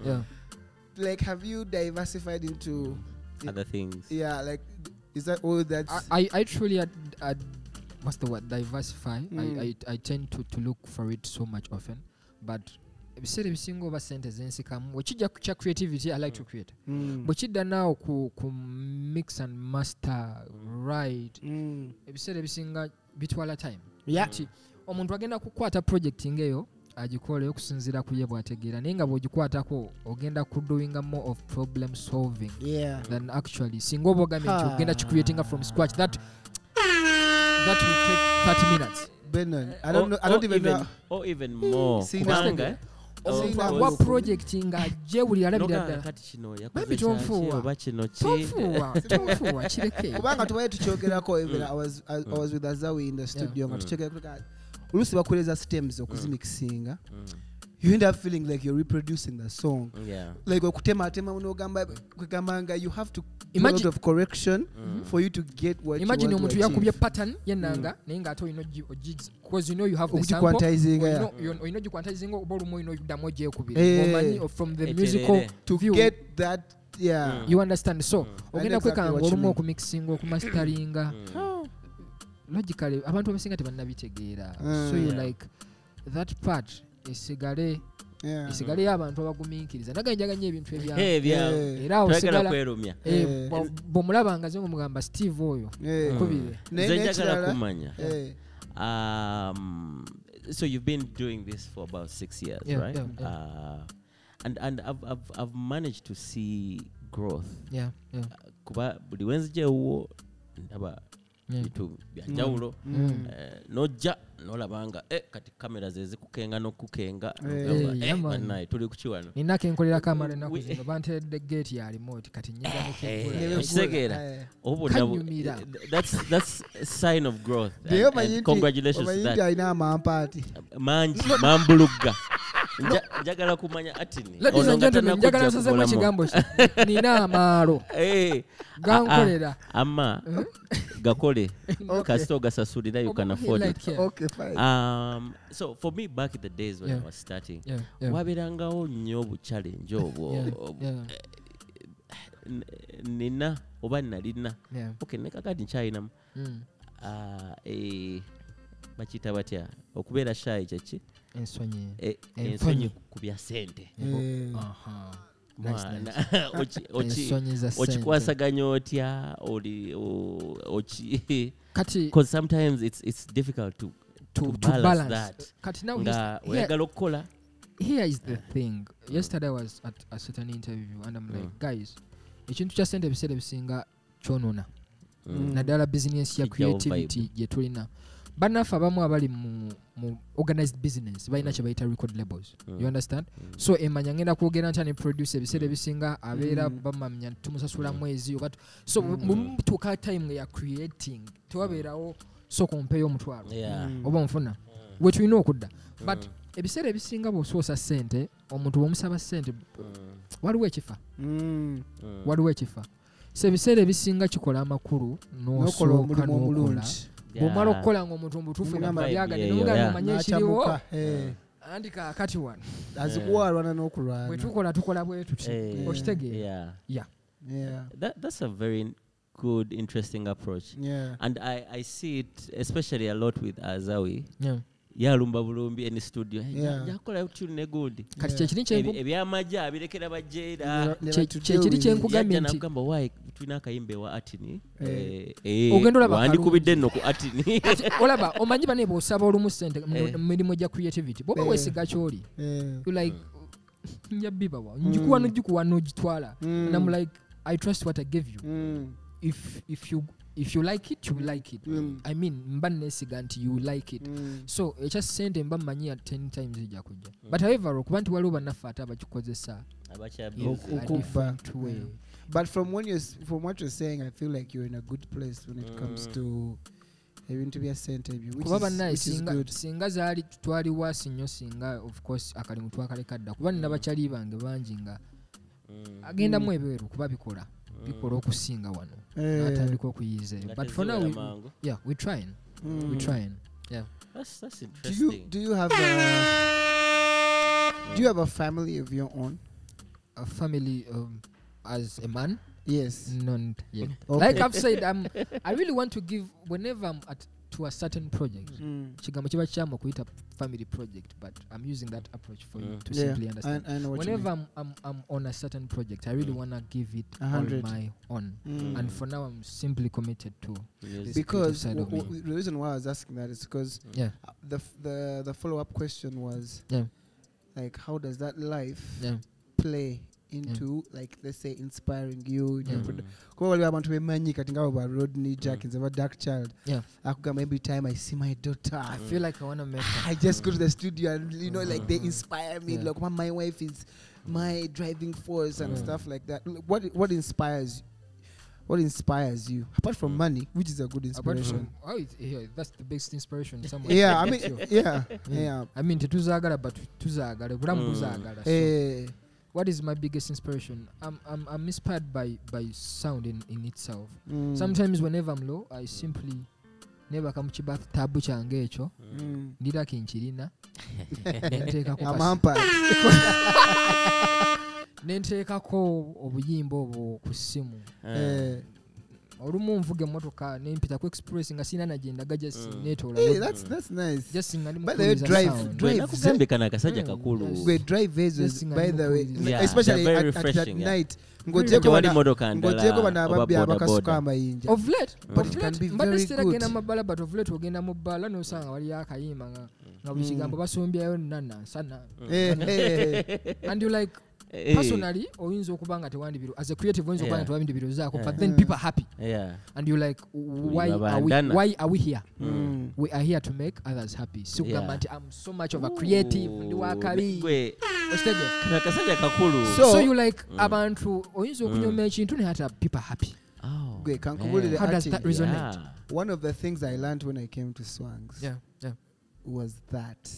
Like, have you diversified into other things? Yeah, like, is that all that? I truly, what's the word? Diversify. I tend to look for it so much often, but ebiseera single over sentence ensikamu wekijja kya creativity I like to create bwekidda naawo ku mix and master right ebiseera ebisinga bitwala time nti omuntu agenda kukwata project ngeyo agikole okusinziira ku ye bw'ategeera naye nga bw'ogikwatako ogenda kudoinga more of problem solving than actually singa oba ogambye nti ogenda kicreatinga from scratch that will take 30 minutes I don't even know or even more wa project nga jewuli alabira ddala kati kino yakoze oba kino tofuwa kireke kubanga tubaye tukyogerako even I was with Azawi in the studio nga tukyogera olusi bakoleza stems okuzimixinga you end up feeling like you're reproducing the song like okutematema unogamba kwegambanga you have to do a lot of correction for you to get what imagine you want omuntu yakubye pattern yenanga naye nga ate oyino because you know you have the sample oyino giquantizing oba olumu oyino damu gyekubira omanyi from the musical to view get that you understand so ogenda kwekanga olumu okumixing okumasteringa logically abantu abasinga tebannabitegeera so you like that part esigale y'abantu abagumiikiriza naganyaganya ebintu era osigala kwerumya bw'omulabanga ze mugamba Steve oyo kubire njagala kumanya so you've been doing this for about 6 years right and I've managed to see growth kuba buli wenzijewo ndaba bitu byanjawulo nojja nolabanga kati kamera zezikukenga n'okukenga naye tuli kukiwano ninako enkolera kamera ennaku zino bantedde gate ya remote kati nyigakisegeera that's a sign of growth and congratulations omanyi alina amampaati mangi mambulugga njagala kumanya Artin njagala nsazemu ekigambo ki nina amaalo gankolera ama gakole kasito gasasulira you can afford it so for me back in the days when I was starting waberangawo nnyo obuchallenge obwo nina oba nalina okay nekakati nkyalinamu bakiyita batya okubeera shy kyeki ensonyi ku bya ssente okikwasaganya otya because sometimes it's difficult to balance that nga oyagala okukola. Here is the thing. Yesterday I was at a certain interview and I'm like, guys, ekintu kya ssente ebiseera ebisinga kyonona naddala business ya creativity gye tulina bannaffe abamu abali mu organized business balina kye bayita record labels. You understand? So emanya ngenda kwogera nti ne producer ebiseera ebisinga abeera bamamya tumusasula mwezi so mutuuka time ya creating tewabeerawo so kompeyo omutwalo oba onfuna we tulina okudda but ebiseera ebisinga bw'osoosa ssente omuntu bw'omusaba ssente waliwo ekifa so ebiseera ebisinga kikola amakulu n'osooka n'okola bw'omala okukola ng'omuntu mubutuufu byagane n'omuganda omanye ekiriwo andika akati wano azikuwalwana n'okulwana bwe tukola bwe tuti okitegeera that's a very good interesting approach and I see it especially a lot with Azawi yalumba bulumbi in studio yakola tune ne good kati kyekiri kyenku ebyamajja abirekera bajjeera kyekiri kyenkugambye nti nagamba why tulina akayimbe wa Artin wandikubidde nno ku Artin olaba omanyi bane bw'osaba olumu ssente mu mirimu gya creativity bwoba weesiga kyoli you like njabibawa njikuwa n'ogitwala and I'm like I trust what I give you if you like it you like it I mean mba nesiga nti you like it so ekya ssente mba mmanyi 10 times ejja kujja but however okuba nti waliwo bannaffe ate abakikozesa but from what you're saying I feel like you're in a good place when it comes to ebintu bya ssente ebyo kuba bannaye singa zaali twali waasi nnyo singa of course akalimu twakaleka dda kuba nina bakyali bange bangi nga agendamu ebweru kuba bikola okusinga wano natandika okuyiza but for now we're trying. We're trying. Yeah. That's interesting. Do you have a family of your own? A family as a man? Yes. None yet. Okay. Like I've said, I really want to give whenever I'm to a certain project. Chigamba chiba chama kuita family project, but I'm using that approach for you to simply understand. I know what whenever I'm on a certain project, I really wanna give it 100 all my own. And for now, I'm simply committed to this because side of me. The reason why I was asking that is because the follow-up question was like, how does that life play into like, let's say, inspiring you? Probably want to be many cutting out about Rodney Jackins, about Dark Child. Every time I see my daughter, I feel like I want to make her. I just go to the studio and like they inspire me. Like my wife is my driving force and stuff like that. What inspires you apart from money, which is a good inspiration? That's the biggest inspiration somewhere. I mean, I mean tetuzagala but tuzagala bulamu buzagala. What is my biggest inspiration? I'm inspired by sound in itself. Sometimes whenever I'm low, I simply never come to bath tabu change echo. Ndira kinchirina. Nenteekako obuyimba obwo ku ssimu. Olumu nvuga emmotoka nempita ku express nga sina nagendaga just netoola. That's nice. Just nga by the way, drive kusembekana kasajja kakulu. We drive is by the way, especially at night. Ngojeko bana ababbi abakasuka amayinja. Of late, but it can be very good. But of late ogenda mu bbala nosanga wali akayimba nga buli kigambo basombyayo nana sana. And you like personally oyinza okuba nga tewandibiro as a creative oyinza okuba nga tewandibiro zaako, but then people are happy, and you like, why are we here? We are here to make others happy. So I'm so much of a creative ndi wakabi kasajja kakulu. So you like abantu oyinza okunyoma ekintu ne hata people happy. How does that resonate? One of the things I learned when I came to Swangs was that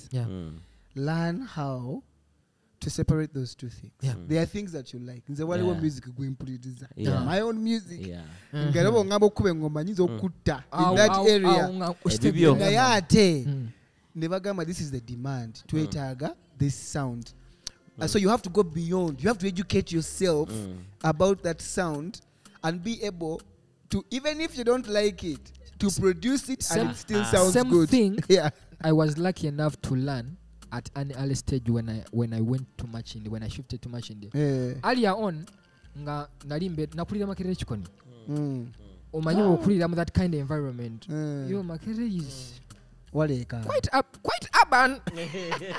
learn how to separate those two things. There are things that you like. Nze waliwo music going put it my own music. Ngerabo ngabo kube ngoma nyizo okutta in that area. Ngayate nebagamba this is the demand. Twetaga this sound. So you have to go beyond. You have to educate yourself about that sound and be able to, even if you don't like it, to produce it and it still sounds good. Thing I was lucky enough to learn at an early stage when I went to Machinde, when I shifted to Machinde. Earlier on, nga nalimbe nakulira Makerere chikoni. Omanyi okulira mu that kind of environment. Yo Makerere is quite urban.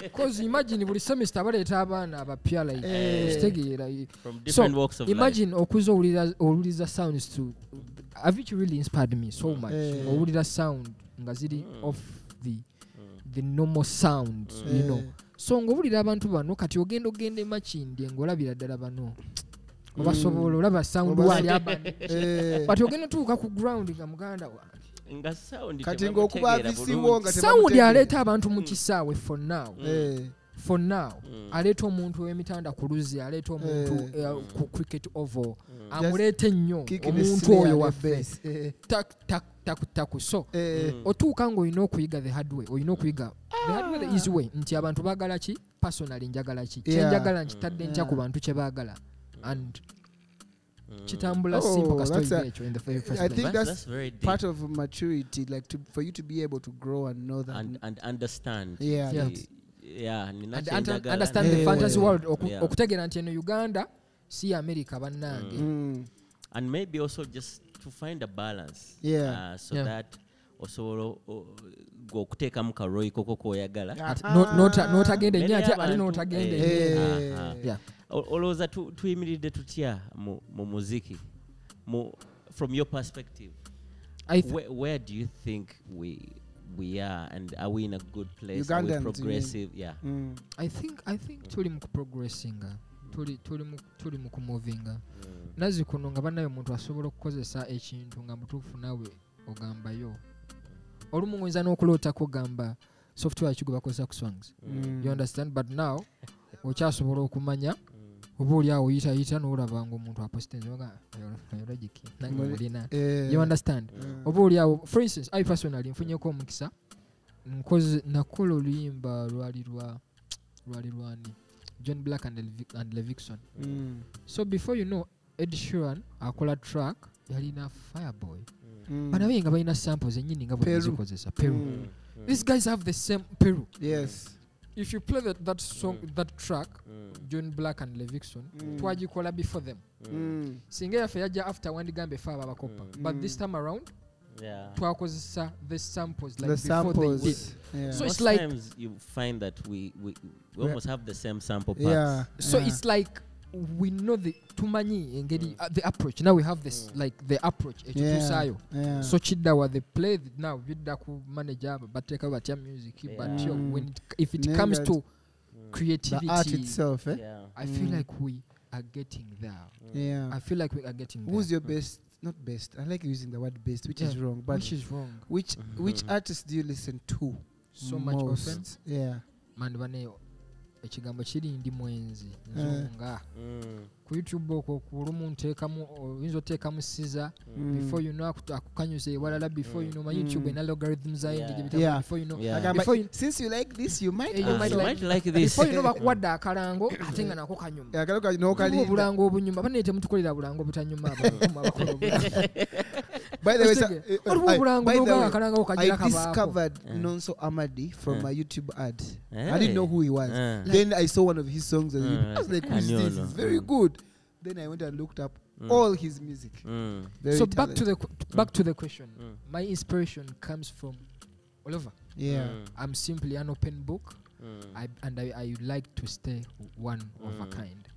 Because imagine buli semester baleta abana abapya like stegeera from different walks of imagine life. Okuza owuliriza sounds to have it really inspired me so much. Owulira sound nga ziri off the normal sound, you know. So ngobulira abantu bano kati ogenda Machinde ngolabira ddala bano obasobola olaba sound wali abandi but ogenda tuuka ku ground nga muganda nga sound kati ngokuba visiwo nga sound yaleta abantu mu kisaawe for now aleta omuntu w'emitanda ku luzzi, aleta omuntu ku cricket oval, amulete nnyo omuntu oyo waffe taku so otuuka ng'olina okuyiga the hard way, olina okuyiga the hard way, the easy way, nti abantu baagala ki, personally njagala ki, kyenjagala nkitadde ntya ku bantu kye baagala, and chitambula simple kastori in the first place. I think that's very deep. Part of maturity, like for you to be able to grow and know that and understand. Understand the fantasy world. Okutegera nti eno Uganda si America bannange. And maybe also just to find a balance. So that also go kuteeka mu karoi koko koyagala. N'otagenda nnyo ate ate n'otagenda nnyo. Olowooza tuyimiridde tutya mu muziki from your perspective? Where do you think we are, and are we in a good place? Ugandans, are we progressive? I think tuli mu progressinga, tuli mu kumovinga. Nazi kuno nga bannayo omuntu asobola okukozesa ekintu nga mutuufu nawe ogambayo. Olumu oyinza n'okuloota kugamba software kigo bakozesa ku Swangs. You understand? But now okyasobola okumanya oba awo yita n'olaba ng'omuntu apostinze oga logic nange mulina you understand oba awo for instance I personally nfunyeko omukisa nkoze nakola oluyimba lwali lwani John Black and Levickson so before you know Ed Sheeran akola track yalina Fireboy bana benga balina samples ennyini nga bwe zikozesa Peru these guys have the same Peru yes if you play that song that track John Black and Levickson twagikola before them singa yafe yajja after wandigambe fa abakopa but this time around twakozesa the samples like before they did so it's like sometimes you find that we almost have the same sample parts so it's like we know the tumanyi engeri the approach now we have this like the approach ekitusaayo so chiddawa the play now bidda ku manager bateka batya music but when if it comes to creativity the art itself I feel like we are getting there I feel like we are getting there. Who's your best not best I like using the word best which is wrong but which artists do you listen to so much often man ekigambo kiri ndi mwenzi nzunga ku YouTube okwo kulumu nteekamu oyinza oteekamu siza before you know akukanyuze ewalala before you know my YouTube and algorithms before you know since you like this you might like this before you know bakuwadde akalango ate nga nako kanyuma obulango obunyuma baneete mutukolera bulango butanyuma by the way I discovered Nonso Amadi from my YouTube ad I didn't know who he was then I saw one of his songs and I was like who's this it's very good then I went and looked up all his music very so talented. back to the question my inspiration comes from all over I'm simply an open book I like to stay one of a kind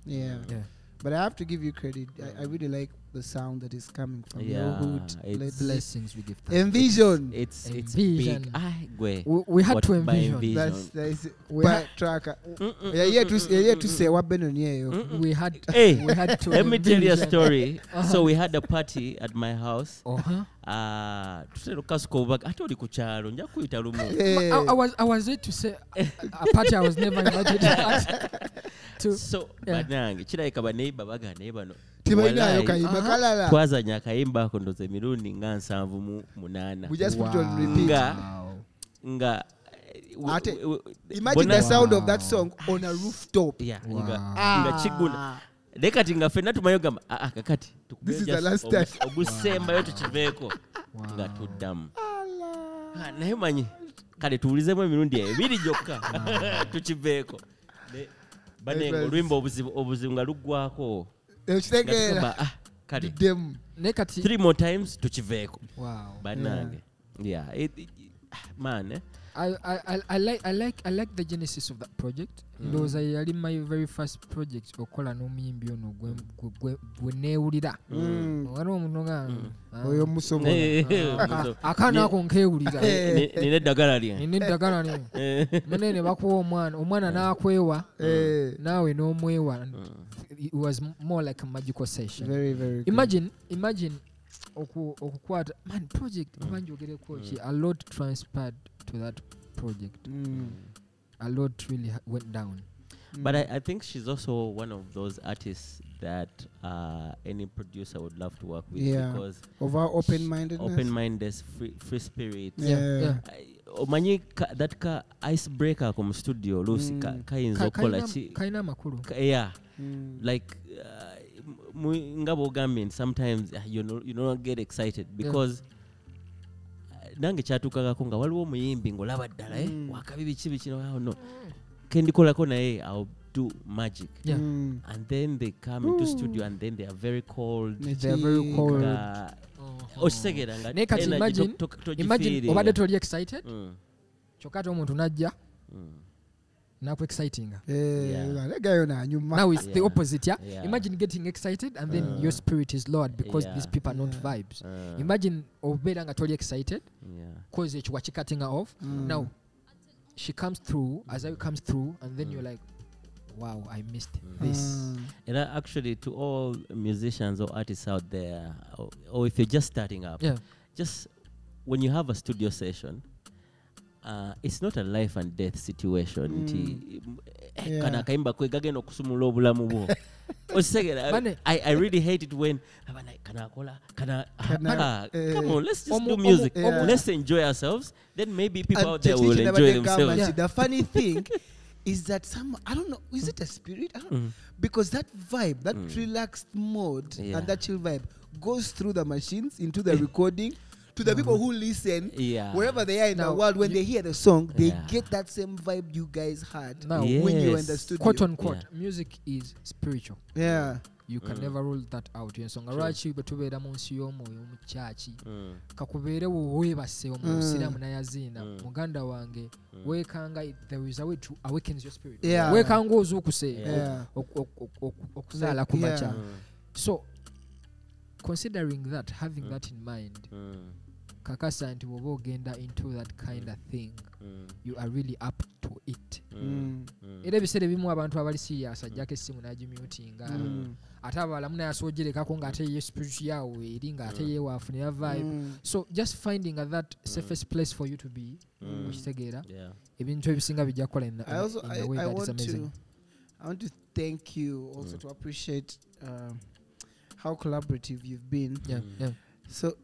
but I have to give you credit I really like the sound that is coming from your hood blessings we give Envision it's big we had to envision that's by tracker yeah to say what benon we had to let me tell you a story so we had a party at my house tusero kasuko ate oli ku kyalo nja kuyita lumu I was ready to say a party I was never invited to so banange kirayika baneiba bagane bano tibalinayo kayimba kalala twazanya akayimba ako ndoze emirundi nga 7 we just put it on repeat nga imagine the sound of that song on a rooftop nga kiguna dekati nga fenna tumayogama kakati this is the last time ogusemba yo tukiveeko nga tuddamu naye manyi kale tuwulizemu emirundi ebiri gyokka tukiveeko banenga olwimba obuzibu nga luggwako kale 3 more times tukiveeko banange man I like the genesis of that project. Those are my very first project okola n'omuyimbi ono gwe neewulira wano omunonga oyo musomo akana ako nkeewulira nina eddagala lye munene bakuwa omwana n'akwewa naawe n'omwewa it was more like a magical session. Very, very imagine okukwata man project abanjogereko ki a lot transpired to that project. A lot really went down. But I think she's also one of those artists that any producer would love to work with because of our open-mindedness, free spirit. Omanyi that ka icebreaker kom studio Lucy kayinza okola ki kaina makulu. Like ngabo gambling sometimes you don't get excited because nange kyatukagako nga waliwo omuyimbi ng'olaba ddala wakabibi kibi kino no kendikolako naye I'll do magic and then they come into studio and then they are very cold okitegera nga imagine obadde toli excited kyokka ate omuntu najja naku exciting now it's the opposite imagine getting excited and then your spirit is lowered because these people are not vibes imagine obeera nga toli excited cause ekyo wakikatting off now she comes through Azawi comes through and then you're like wow I missed this. And actually to all musicians or artists out there or if you're just starting up just when you have a studio session it's not a life and death situation. Kana kaimba kwe gagenda okusumula obulamu bwo. I really hate it when come on, let's just do music. Let's enjoy ourselves. Then maybe people out there will enjoy themselves. The funny thing is that I don't know, is it a spirit? I don't know. Because that vibe, that relaxed mode and that chill vibe goes through the machines into the recording. To the people who listen, wherever they are in the world, when they hear the song, they get that same vibe you guys had when you were in the studio. Quote unquote, music is spiritual. Yeah. You can never rule that out. Yensonga lwaki bwe tubeera mu nsi y'omwoyo mu kyaki kakubeerewo weebase omusiraamu nayaziina muganda wange weekanga there is a way to awaken your spirit. Weekanga ozuukuse okuzaala ku makya. So considering that, having that in mind, kakasa nti woba ogenda into that kind of thing, you are really up to it. Era ebiseera ebimu abantu abali serious ajjako essimu n'agimutinga ate abalamu nayasogererako ng'ate ye spirit yawe eri ng'ate ye waafunira vibe. So just finding that safest place for you to be, okitegeera ebintu ebisinga bijja kukola in the way that is amazing. I want to thank you also to appreciate how collaborative you've been. So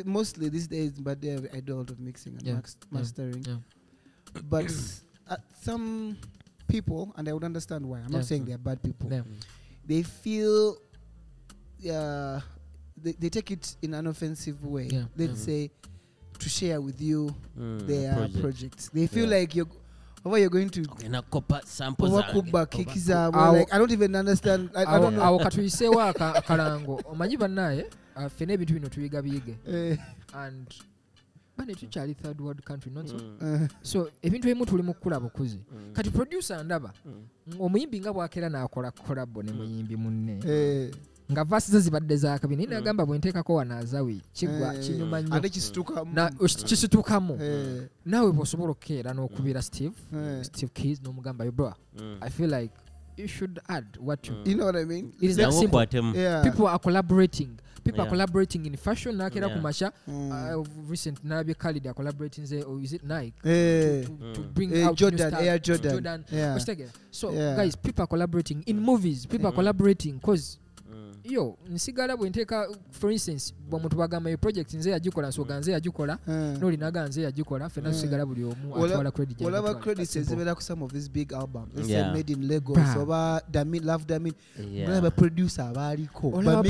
mostly these days, but I do a lot of mixing and mastering. But some people, and I would understand why. I'm not saying they're bad people. They feel they take it in an offensive way. Let's say to share with you their projects. They feel like you're going to like, I don't even understand. I don't know. Awo katuyiseewo akalango omanyi bannaye fene ebintu bino tuyiga biyige and bane tukyali third world country not so. So ebintu ebimu tuli mu kukula bukuzi kati producer ndaba omuyimbi nga bwakera n'akola collabo ne muyimbi munne nga verses zibadde za kabini nagamba bwe nteekako wanaazawe kigwa kinyuma nnyo kisitukamu naawe bw'osobola okukeera n'okubira Steve Keys n'omugamba yo bro I feel like you should add what you know what I mean. It is that simple. People are collaborating. People are collaborating in fashion. Nakera kumasha recent Nabi Khalid are collaborating or is it Nike to bring out Jordan, Air Jordan. So guys, people are collaborating in movies. People are collaborating because yo nsigala bwe nteeka for instance bw'omuntu bagamba yo project nze yagikola nsooga nze yagikola n'oli naga nze yagikola ffenna tusigala buli omu atwala credit. Olaba credits ezibeera ku some of these big albums. Let's say made in Lagos oba Love Damin. Olaba producer abaaliko. Ba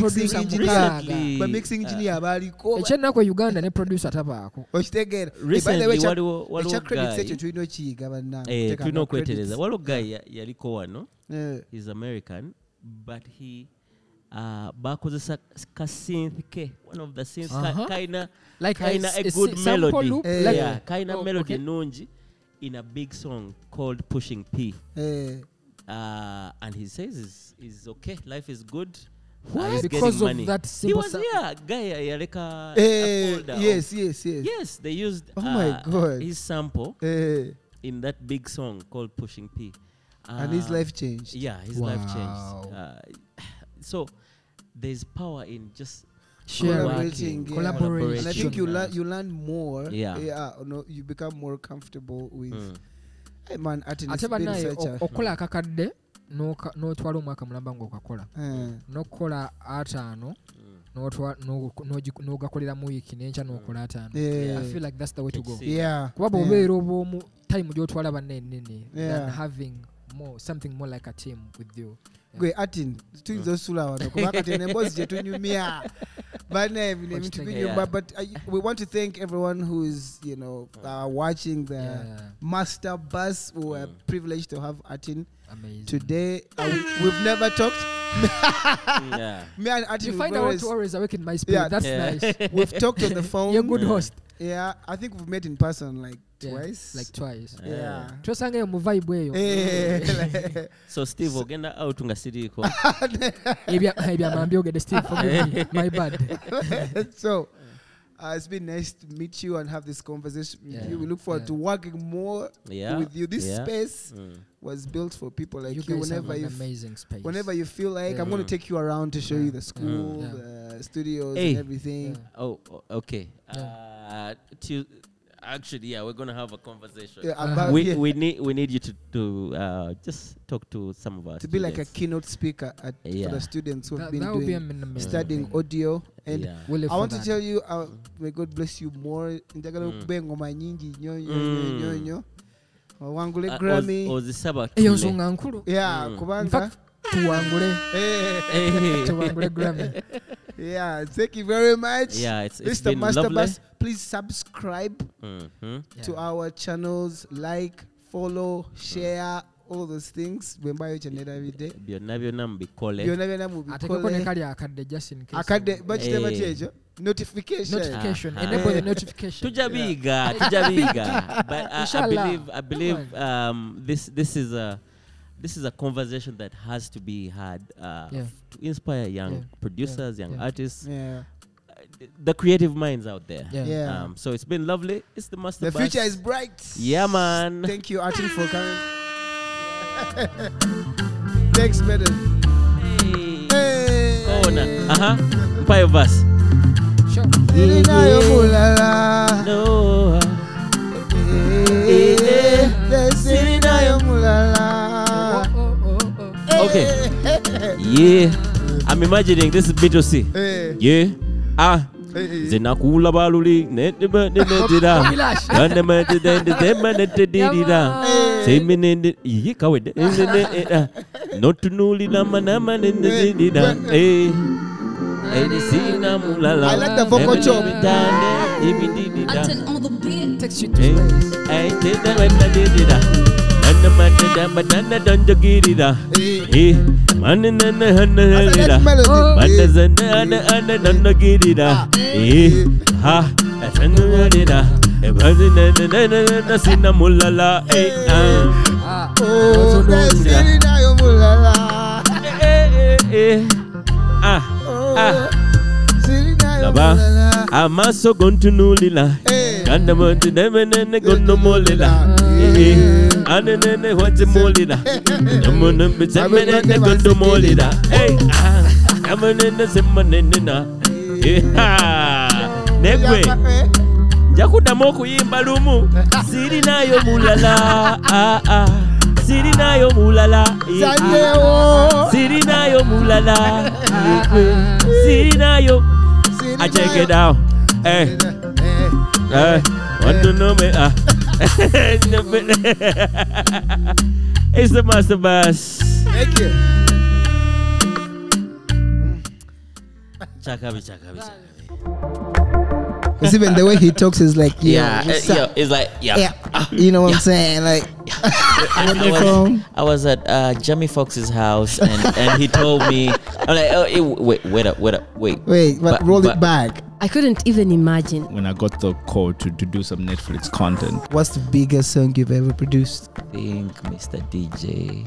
mixing engineer abaaliko. Ekyennaku e Uganda ne producer tabaako. Okitegeera. Recently waliwo credits ekyo tulina okiyiga bannange. Tulina okwetereza. Waliwo guy yaliko wano. He's American but he bakozesa ka synth ke one of the synth kinda a good melody kinda melody nungi in a big song called Pushing P and he says is okay, life is good. Why? Because of that simple he was guy yaleka yes they used my God his sample in that big song called Pushing P and his life changed. His life changed. So there's power in just collaborating. Collaboration. And I think you learn more. You become more comfortable with. Hey man, Artin is been such a. Okola akakadde n'otwala omwaka mulamba ng'okakola. N'okola ataano n'ogakolera mu wiiki n'enkya n'okola ataano. I feel like that's the way to go. Kuba bw'obeera obw'omu time gy'otwala bannennene than having something more like a team with you. Gwe Artin tuyinza osula wano kuba kati emboozi gye tunyumya bane ebintu binyumba. But we want to thank everyone who is watching the master bus. We are privileged to have Artin today. We've never talked. Me and Artin, you find out to always awaken my spirit. That's nice. We've talked on the phone. You're a good host. I think we've met in person like twice. Twasanga mu vibe eyo. So Steve ogenda out nga siriko. Ebya mambyogede Steve, forgive me. My bad. So it's been nice to meet you and have this conversation with you. We look forward to working more with you. This space was built for people like you. Whenever you amazing space. Whenever you feel like I'm going to take you around to show you the school, the studios and everything. Oh, okay. Actually, yeah, we're gonna have a conversation. Yeah, we need you to just talk to some of us to be like a keynote speaker for the students who've been doing studying audio. And I want to tell you, may God bless you more. Wangule Grammy. Yeah, kubanga. Yeah, thank you very much. Yeah, it's Mr. been lovely. Please subscribe to our channels, like, follow, share, all those things. We buy each and every day. Notification. Enable the notification. Tujabiga. But I believe this is a conversation that has to be had to inspire young producers, young artists, the creative minds out there. So it's been lovely. It's the master. The future is bright. Yeah, man. Thank you, Artin, for coming. Thanks, brother. Hey. Oh, nah. Empire verse. Sure. Okay. Yeah. I'm imagining this is B2C. Yeah. Zinakula baluli netida not to nuli nama I like the vocal chop. Artin on the beat. Takes you to Amaso gontunulila kanda monte demene gonomolila anene what's molida namunum bitemene gondomolida amanene semanena negwe jakudamo kuyimba lumu siri nayo mulala siri nayo mulala siri nayo mulala siri nayo I check it out. Hey, want to know me? It's the master bass. Thank you. Chakabi. Because even the way he talks is like, it's like, you know what I'm saying? Like, I was at Jamie Foxx's house and he told me, I'm like, wait, but roll it back. I couldn't even imagine. When I got the call to do some Netflix content. What's the biggest song you've ever produced? I think Mr. DJ